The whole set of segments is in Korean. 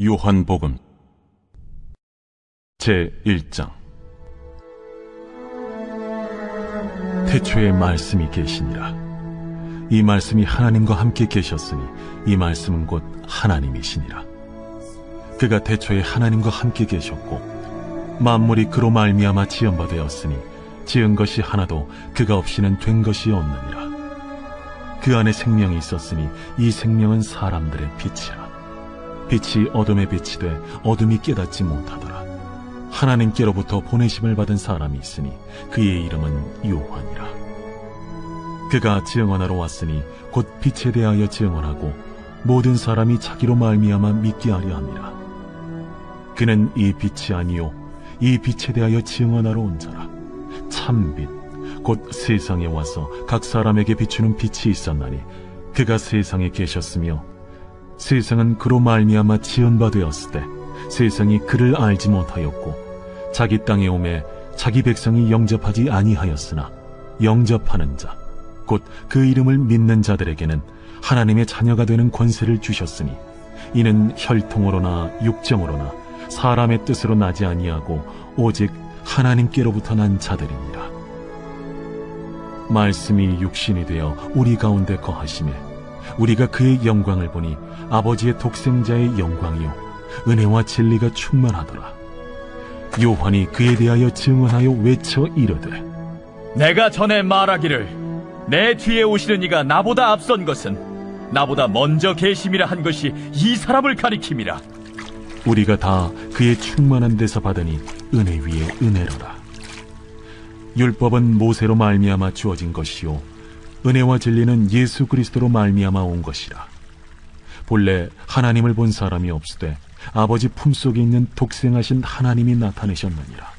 요한복음 제1장. 태초에 말씀이 계시니라. 이 말씀이 하나님과 함께 계셨으니 이 말씀은 곧 하나님이시니라. 그가 태초에 하나님과 함께 계셨고 만물이 그로 말미암아 지은 바 되었으니 지은 것이 하나도 그가 없이는 된 것이 없느니라. 그 안에 생명이 있었으니 이 생명은 사람들의 빛이라. 빛이 어둠에 빛이 돼 어둠이 깨닫지 못하더라. 하나님께로부터 보내심을 받은 사람이 있으니 그의 이름은 요한이라. 그가 증언하러 왔으니 곧 빛에 대하여 증언하고 모든 사람이 자기로 말미암아 믿게 하려 함이라. 그는 이 빛이 아니요 이 빛에 대하여 증언하러 온 자라. 참빛 곧 세상에 와서 각 사람에게 비추는 빛이 있었나니 그가 세상에 계셨으며 세상은 그로 말미암아 지은 바 되었을 때 세상이 그를 알지 못하였고 자기 땅에 오매 자기 백성이 영접하지 아니하였으나 영접하는 자 곧 그 이름을 믿는 자들에게는 하나님의 자녀가 되는 권세를 주셨으니 이는 혈통으로나 육정으로나 사람의 뜻으로 나지 아니하고 오직 하나님께로부터 난 자들이니라. 말씀이 육신이 되어 우리 가운데 거하시매 우리가 그의 영광을 보니 아버지의 독생자의 영광이요 은혜와 진리가 충만하더라. 요한이 그에 대하여 증언하여 외쳐 이르되 내가 전에 말하기를 내 뒤에 오시는 이가 나보다 앞선 것은 나보다 먼저 계심이라 한 것이 이 사람을 가리킴이라. 우리가 다 그의 충만한 데서 받으니 은혜 위에 은혜로라. 율법은 모세로 말미암아 주어진 것이요 은혜와 진리는 예수 그리스도로 말미암아 온 것이라. 본래 하나님을 본 사람이 없으되 아버지 품속에 있는 독생하신 하나님이 나타내셨느니라.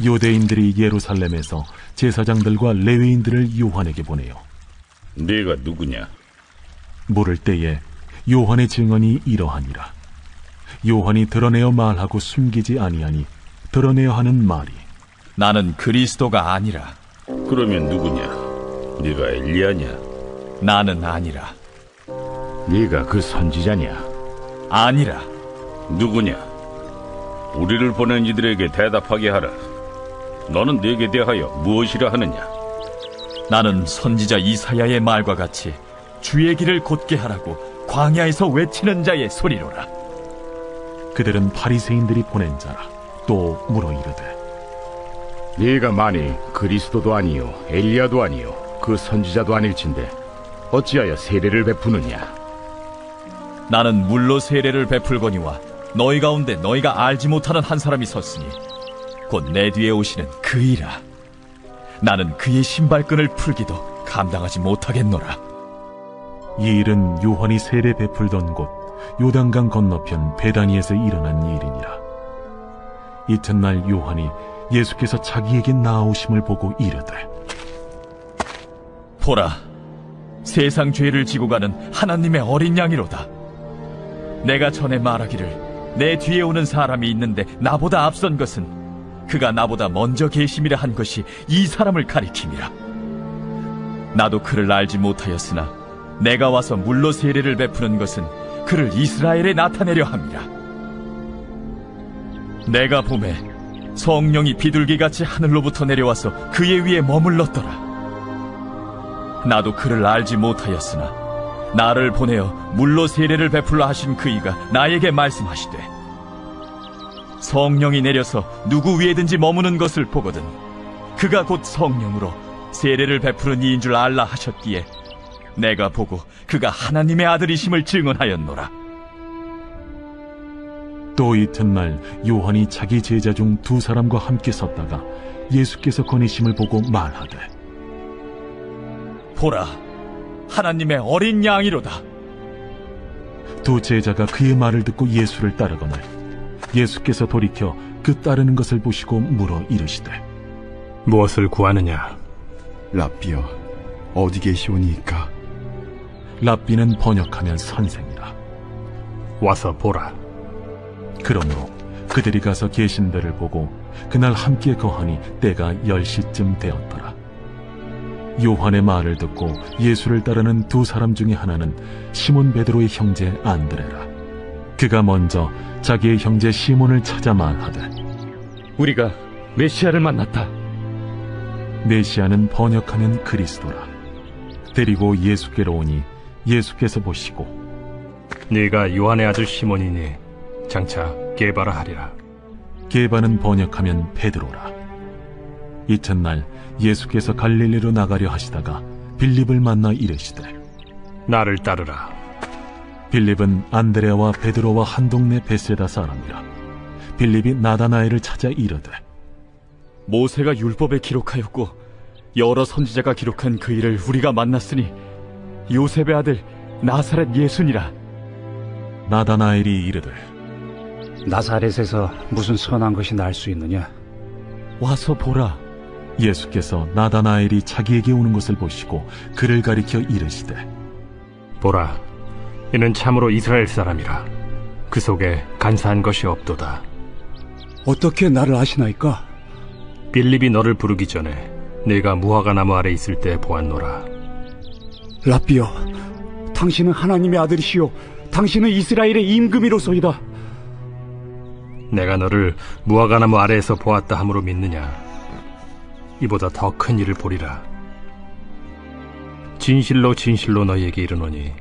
유대인들이 예루살렘에서 제사장들과 레위인들을 요한에게 보내요. 네가 누구냐? 물을 때에 요한의 증언이 이러하니라. 요한이 드러내어 말하고 숨기지 아니하니 드러내어 하는 말이 나는 그리스도가 아니라. 그러면 누구냐? 네가 엘리야냐? 나는 아니라. 네가 그 선지자냐? 아니라. 누구냐? 우리를 보낸 이들에게 대답하게 하라. 너는 네게 대하여 무엇이라 하느냐? 나는 선지자 이사야의 말과 같이 주의 길을 곧게 하라고 광야에서 외치는 자의 소리로라. 그들은 바리새인들이 보낸 자라. 또 물어 이르되 네가 만일 그리스도도 아니요 엘리야도 아니요 그 선지자도 아닐진데 어찌하여 세례를 베푸느냐? 나는 물로 세례를 베풀거니와 너희 가운데 너희가 알지 못하는 한 사람이 섰으니 곧 내 뒤에 오시는 그이라. 나는 그의 신발끈을 풀기도 감당하지 못하겠노라. 이 일은 요한이 세례 베풀던 곳 요단강 건너편 베다니에서 일어난 일이니라. 이튿날 요한이 예수께서 자기에게 나아오심을 보고 이르되 보라, 세상 죄를 지고 가는 하나님의 어린 양이로다. 내가 전에 말하기를 내 뒤에 오는 사람이 있는데 나보다 앞선 것은 그가 나보다 먼저 계심이라 한 것이 이 사람을 가리킴이라. 나도 그를 알지 못하였으나 내가 와서 물로 세례를 베푸는 것은 그를 이스라엘에 나타내려 함이라. 내가 보매 성령이 비둘기같이 하늘로부터 내려와서 그의 위에 머물렀더라. 나도 그를 알지 못하였으나 나를 보내어 물로 세례를 베풀라 하신 그이가 나에게 말씀하시되 성령이 내려서 누구 위에든지 머무는 것을 보거든 그가 곧 성령으로 세례를 베푸는 이인 줄 알라 하셨기에 내가 보고 그가 하나님의 아들이심을 증언하였노라. 또 이튿날 요한이 자기 제자 중 두 사람과 함께 섰다가 예수께서 거니심을 보고 말하되 보라, 하나님의 어린 양이로다. 두 제자가 그의 말을 듣고 예수를 따르거늘 예수께서 돌이켜 그 따르는 것을 보시고 물어 이르시되 무엇을 구하느냐? 랍비여, 어디 계시오니이까? 랍비는 번역하면 선생이라. 와서 보라. 그러므로 그들이 가서 계신 데를 보고 그날 함께 거하니 때가 10시쯤 되었더라. 요한의 말을 듣고 예수를 따르는 두 사람 중에 하나는 시몬 베드로의 형제 안드레라. 그가 먼저 자기의 형제 시몬을 찾아 말하되, 우리가 메시아를 만났다. 메시아는 번역하면 그리스도라. 데리고 예수께로 오니 예수께서 보시고, 네가 요한의 아들 시몬이니 장차 게바라 하리라. 게바는 번역하면 베드로라. 이튿날 예수께서 갈릴리로 나가려 하시다가 빌립을 만나 이르시되, 나를 따르라. 빌립은 안드레와 베드로와 한 동네 베세다 사람이라. 빌립이 나다나엘을 찾아 이르되, 모세가 율법에 기록하였고 여러 선지자가 기록한 그 일을 우리가 만났으니 요셉의 아들 나사렛 예수니라. 나다나엘이 이르되, 나사렛에서 무슨 선한 것이 날 수 있느냐? 와서 보라. 예수께서 나다나엘이 자기에게 오는 것을 보시고 그를 가리켜 이르시되, 보라, 이는 참으로 이스라엘 사람이라. 그 속에 간사한 것이 없도다. 어떻게 나를 아시나이까? 빌립이 너를 부르기 전에 네가 무화과 나무 아래 있을 때 보았노라. 라삐여, 당신은 하나님의 아들이시오. 당신은 이스라엘의 임금이로소이다. 내가 너를 무화과 나무 아래에서 보았다 함으로 믿느냐? 이보다 더 큰 일을 보리라. 진실로 진실로 너희에게 이르노니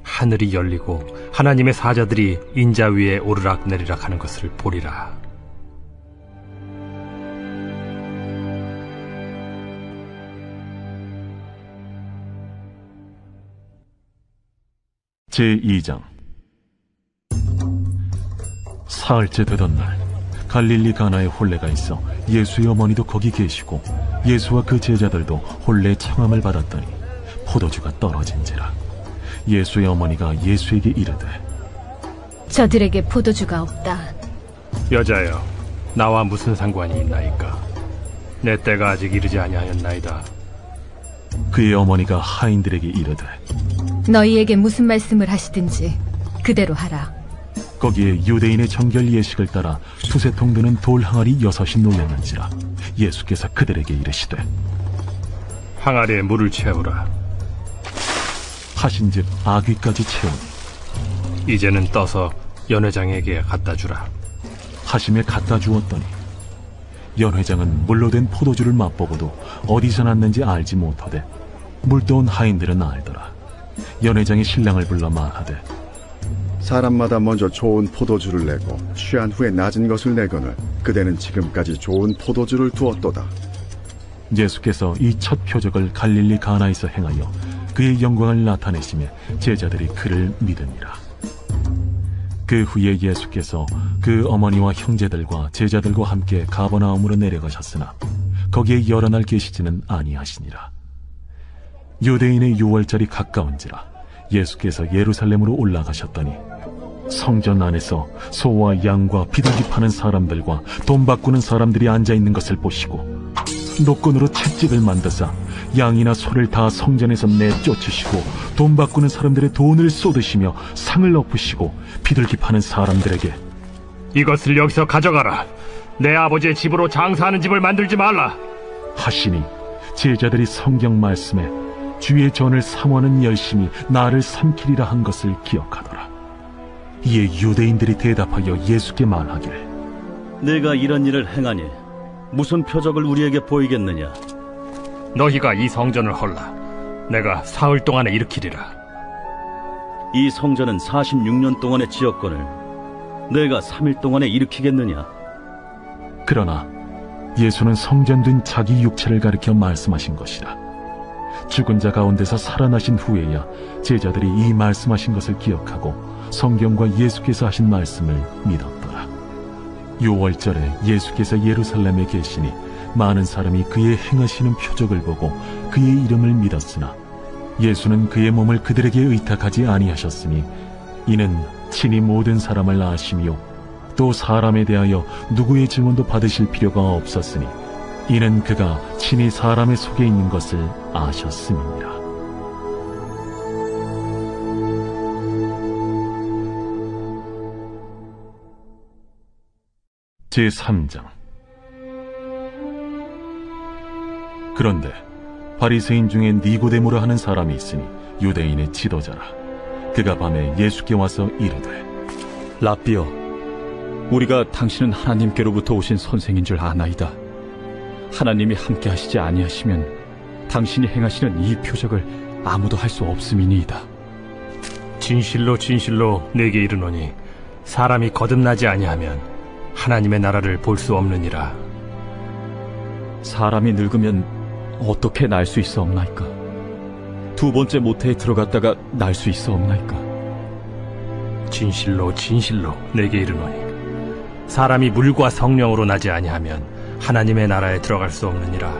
하늘이 열리고 하나님의 사자들이 인자 위에 오르락 내리락 하는 것을 보리라. 제2장. 사흘째 되던 날 갈릴리 가나에 혼례가 있어 예수의 어머니도 거기 계시고 예수와 그 제자들도 혼례 청함을 받았더니 포도주가 떨어진지라. 예수의 어머니가 예수에게 이르되, 저들에게 포도주가 없다. 여자여, 나와 무슨 상관이 있나이까? 내 때가 아직 이르지 아니하였나이다. 그의 어머니가 하인들에게 이르되, 너희에게 무슨 말씀을 하시든지 그대로 하라. 거기에 유대인의 정결 예식을 따라 두세 통 드는 돌 항아리 6이 놓였는지라. 예수께서 그들에게 이르시되, 항아리에 물을 채우라. 하신즉 아귀까지 채우니 이제는 떠서 연회장에게 갖다 주라. 하심에 갖다 주었더니 연회장은 물로 된 포도주를 맛보고도 어디서 났는지 알지 못하되 물떠온 하인들은 알더라. 연회장이 신랑을 불러 말하되, 사람마다 먼저 좋은 포도주를 내고 취한 후에 낮은 것을 내거늘 그대는 지금까지 좋은 포도주를 두었도다. 예수께서 이 첫 표적을 갈릴리 가나에서 행하여 그의 영광을 나타내시며 제자들이 그를 믿으니라. 그 후에 예수께서 그 어머니와 형제들과 제자들과 함께 가버나움으로 내려가셨으나 거기에 여러 날 계시지는 아니하시니라. 유대인의 유월절이 가까운지라 예수께서 예루살렘으로 올라가셨더니 성전 안에서 소와 양과 비둘기 파는 사람들과 돈 바꾸는 사람들이 앉아있는 것을 보시고 노건으로 채찍을 만드사 양이나 소를 다 성전에서 내쫓으시고 돈 바꾸는 사람들의 돈을 쏟으시며 상을 엎으시고 비둘기 파는 사람들에게, 이것을 여기서 가져가라. 내 아버지의 집으로 장사하는 집을 만들지 말라 하시니 제자들이 성경 말씀에 주의 전을 사모하는 열심히 나를 삼키리라 한 것을 기억하더라. 이에 유대인들이 대답하여 예수께 말하기를, 내가 이런 일을 행하니 무슨 표적을 우리에게 보이겠느냐? 너희가 이 성전을 헐라. 내가 사흘 동안에 일으키리라. 이 성전은 46년 동안의 지었거늘 내가 3일 동안에 일으키겠느냐? 그러나 예수는 성전된 자기 육체를 가리켜 말씀하신 것이라. 죽은 자 가운데서 살아나신 후에야 제자들이 이 말씀하신 것을 기억하고 성경과 예수께서 하신 말씀을 믿었더라. 유월절에 예수께서 예루살렘에 계시니 많은 사람이 그의 행하시는 표적을 보고 그의 이름을 믿었으나 예수는 그의 몸을 그들에게 의탁하지 아니하셨으니 이는 친히 모든 사람을 아시며 또 사람에 대하여 누구의 증언도 받으실 필요가 없었으니 이는 그가 친히 사람의 속에 있는 것을 아셨음이니라. 제3장. 그런데 바리새인 중에 니고데모라 하는 사람이 있으니 유대인의 지도자라. 그가 밤에 예수께 와서 이르되, 라삐여, 우리가 당신은 하나님께로부터 오신 선생인 줄 아나이다. 하나님이 함께 하시지 아니하시면 당신이 행하시는 이 표적을 아무도 할 수 없음이니이다. 진실로 진실로 내게 이르노니 사람이 거듭나지 아니하면 하나님의 나라를 볼 수 없느니라. 사람이 늙으면 어떻게 날 수 있어 없나이까? 두 번째 모태에 들어갔다가 날 수 있어 없나이까? 진실로 진실로 내게 이르노니 사람이 물과 성령으로 나지 아니하면 하나님의 나라에 들어갈 수 없느니라.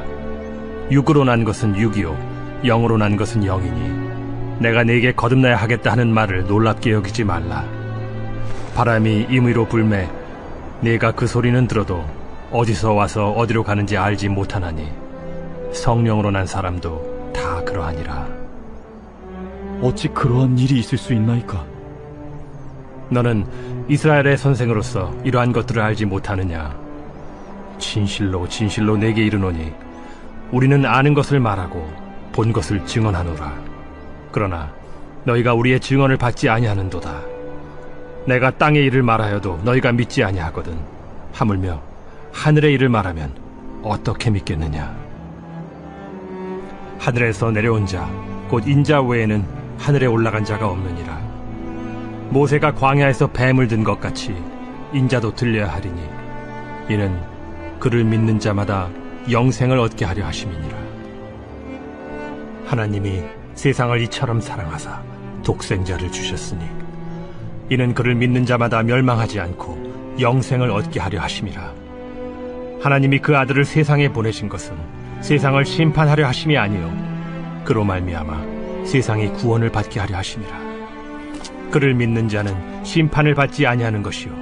육으로 난 것은 육이요 영으로 난 것은 영이니 내가 네게 거듭나야 하겠다 하는 말을 놀랍게 여기지 말라. 바람이 임의로 불매 네가 그 소리는 들어도 어디서 와서 어디로 가는지 알지 못하나니 성령으로 난 사람도 다 그러하니라. 어찌 그러한 일이 있을 수 있나이까? 너는 이스라엘의 선생으로서 이러한 것들을 알지 못하느냐? 진실로 진실로 내게 이르노니 우리는 아는 것을 말하고 본 것을 증언하노라. 그러나 너희가 우리의 증언을 받지 아니하는도다. 내가 땅의 일을 말하여도 너희가 믿지 아니하거든. 하물며 하늘의 일을 말하면 어떻게 믿겠느냐? 하늘에서 내려온 자 곧 인자 외에는 하늘에 올라간 자가 없느니라. 모세가 광야에서 뱀을 든 것 같이 인자도 들려야 하리니 이는 그를 믿는 자마다 영생을 얻게 하려 하심이니라. 하나님이 세상을 이처럼 사랑하사 독생자를 주셨으니 이는 그를 믿는 자마다 멸망하지 않고 영생을 얻게 하려 하심이라. 하나님이 그 아들을 세상에 보내신 것은 세상을 심판하려 하심이 아니요 그로 말미암아 세상이 구원을 받게 하려 하심이라. 그를 믿는 자는 심판을 받지 아니하는 것이요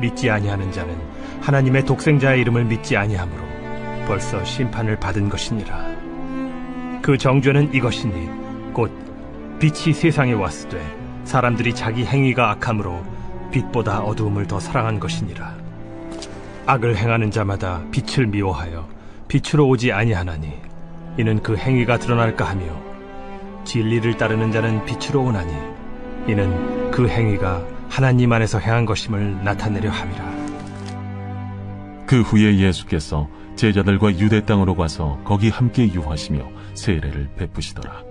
믿지 아니하는 자는 하나님의 독생자의 이름을 믿지 아니하므로 벌써 심판을 받은 것이니라. 그 정죄는 이것이니 곧 빛이 세상에 왔으되 사람들이 자기 행위가 악함으로 빛보다 어두움을 더 사랑한 것이니라. 악을 행하는 자마다 빛을 미워하여 빛으로 오지 아니하나니 이는 그 행위가 드러날까 하며 진리를 따르는 자는 빛으로 오나니 이는 그 행위가 하나님 안에서 행한 것임을 나타내려 함이라. 그 후에 예수께서 제자들과 유대 땅으로 가서 거기 함께 유하시며 세례를 베푸시더라.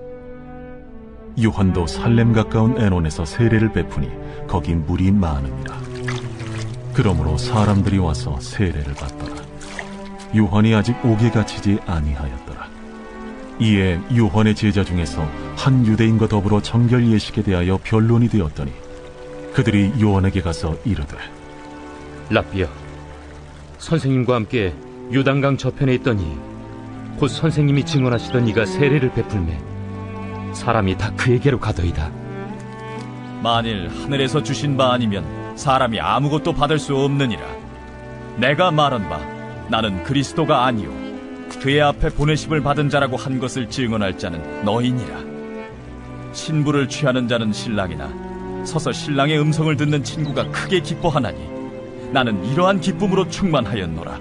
요한도 살렘 가까운 에논에서 세례를 베푸니 거기 물이 많음이라. 그러므로 사람들이 와서 세례를 받더라. 요한이 아직 옥에 갇히지 아니하였더라. 이에 요한의 제자 중에서 한 유대인과 더불어 정결 예식에 대하여 변론이 되었더니 그들이 요한에게 가서 이르되, 라삐여, 선생님과 함께 요단강 저편에 있더니 곧 선생님이 증언하시던 이가 세례를 베풀매 사람이 다 그에게로 가더이다. 만일 하늘에서 주신 바 아니면 사람이 아무것도 받을 수 없느니라. 내가 말한 바 나는 그리스도가 아니요 그의 앞에 보내심을 받은 자라고 한 것을 증언할 자는 너희니라. 신부를 취하는 자는 신랑이나 서서 신랑의 음성을 듣는 친구가 크게 기뻐하나니 나는 이러한 기쁨으로 충만하였노라.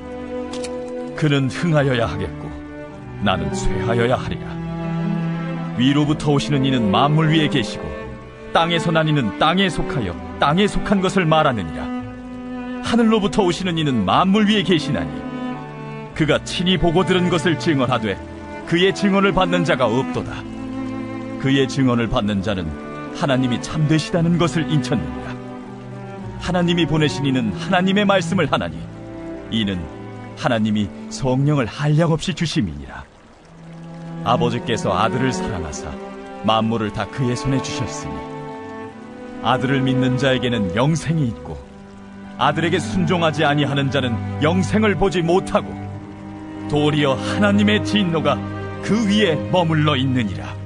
그는 흥하여야 하겠고 나는 쇠하여야 하리라. 위로부터 오시는 이는 만물 위에 계시고 땅에서 난 이는 땅에 속하여 땅에 속한 것을 말하느니라. 하늘로부터 오시는 이는 만물 위에 계시나니 그가 친히 보고 들은 것을 증언하되 그의 증언을 받는 자가 없도다. 그의 증언을 받는 자는 하나님이 참되시다는 것을 인쳤느니라. 하나님이 보내신 이는 하나님의 말씀을 하나니 이는 하나님이 성령을 한량없이 주심이니라. 아버지께서 아들을 사랑하사 만물을 다 그의 손에 주셨으니 아들을 믿는 자에게는 영생이 있고 아들에게 순종하지 아니하는 자는 영생을 보지 못하고 도리어 하나님의 진노가 그 위에 머물러 있느니라.